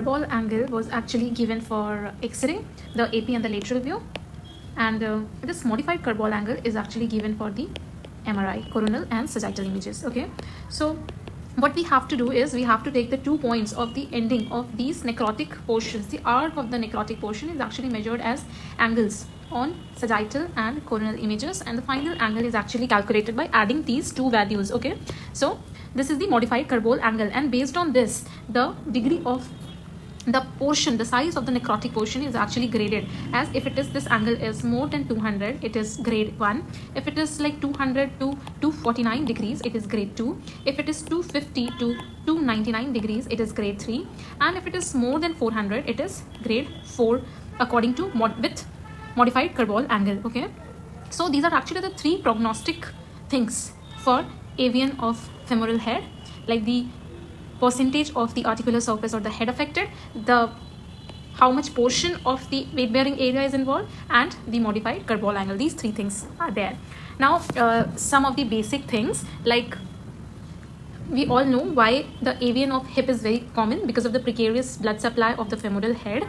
Kerbal angle was actually given for X-ray, the AP and the lateral view, and this modified Kerbal angle is actually given for the MRI, coronal and sagittal images. Okay, so what we have to do is we have to take the 2 points of the ending of these necrotic portions. The arc of the necrotic portion is actually measured as angles on sagittal and coronal images, and the final angle is actually calculated by adding these two values. Okay, so this is the modified Kerbal angle, and based on this, the degree of the portion, the size of the necrotic portion is actually graded as if it is this angle is more than 200, it is grade 1. If it is like 200 to 249 degrees, it is grade 2. If it is 250 to 299 degrees, it is grade 3. And if it is more than 400, it is grade 4 according to with modified Kerbal angle. Okay, so these are actually the 3 prognostic things for AVN of femoral head, like the percentage of the articular surface or the head affected, the how much portion of the weight bearing area is involved, and the modified Kerbal angle. These 3 things are there. Now some of the basic things, like we all know why the AVN of hip is very common, because of the precarious blood supply of the femoral head.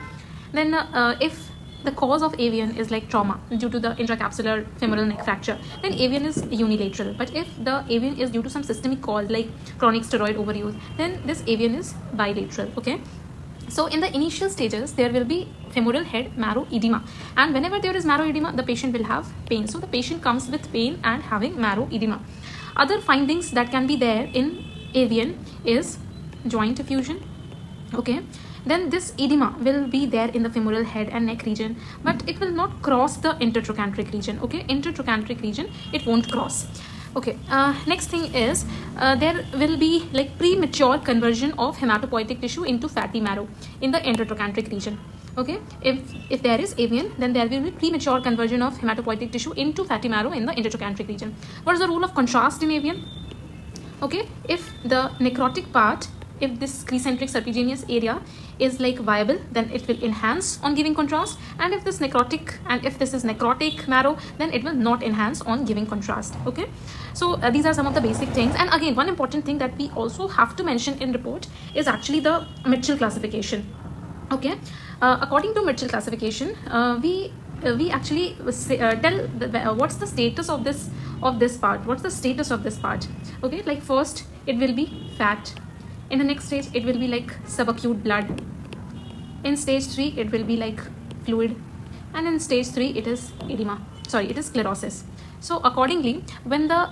Then if the cause of AVN is like trauma due to the intracapsular femoral neck fracture, then AVN is unilateral. But if the AVN is due to some systemic cause like chronic steroid overuse, then this AVN is bilateral. Okay, so in the initial stages there will be femoral head marrow edema, and whenever there is marrow edema, the patient will have pain. So the patient comes with pain and having marrow edema. Other findings that can be there in AVN is joint effusion. Okay, then this edema will be there in the femoral head and neck region, but it will not cross the intertrochanteric region. Okay, intertrochanteric region it won't cross. Okay, next thing is there will be like premature conversion of hematopoietic tissue into fatty marrow in the intertrochanteric region. Okay, if there is AVN, then there will be premature conversion of hematopoietic tissue into fatty marrow in the intertrochanteric region. What is the role of contrast in AVN? Okay, if the necrotic part, if this concentric serpiginous area is like viable, then it will enhance on giving contrast, and if this is necrotic marrow, then it will not enhance on giving contrast. Okay, so these are some of the basic things. And again, one important thing that we also have to mention in report is actually the Mitchell classification. Okay, according to Mitchell classification, we actually tell what's the status of this part. What's the status of this part? Okay, like first it will be fat. In the next stage, it will be like subacute blood. In stage 3, it will be like fluid. And in stage 3, it is edema. Sorry, it is sclerosis. So accordingly, when the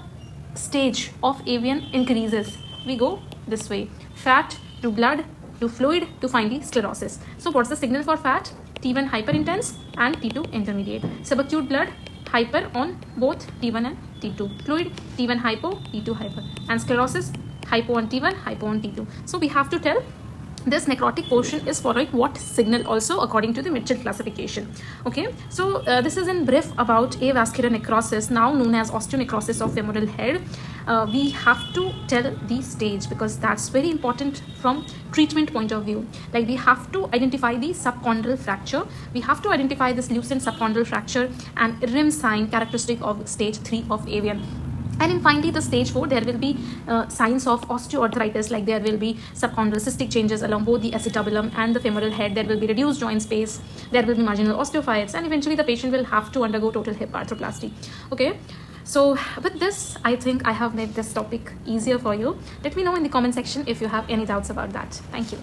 stage of AVN increases, we go this way. Fat to blood to fluid to finally sclerosis. So what's the signal for fat? T1 hyperintense and T2 intermediate. Subacute blood, hyper on both T1 and T2. Fluid, T1 hypo, T2 hyper. And sclerosis, hypo on T1, hypo on T2. So we have to tell this necrotic portion is following what signal also according to the Mitchell classification. Okay, so this is in brief about avascular necrosis, now known as osteonecrosis of femoral head. We have to tell the stage because that's very important from treatment point of view. Like we have to identify the subchondral fracture, we have to identify this lucent subchondral fracture and rim sign characteristic of stage 3 of AVN. And then finally the stage 4, there will be signs of osteoarthritis, like there will be subchondral cystic changes along both the acetabulum and the femoral head. There will be reduced joint space, there will be marginal osteophytes, and eventually the patient will have to undergo total hip arthroplasty. Okay, so with this, I think I have made this topic easier for you. Let me know in the comment section if you have any doubts about that. Thank you.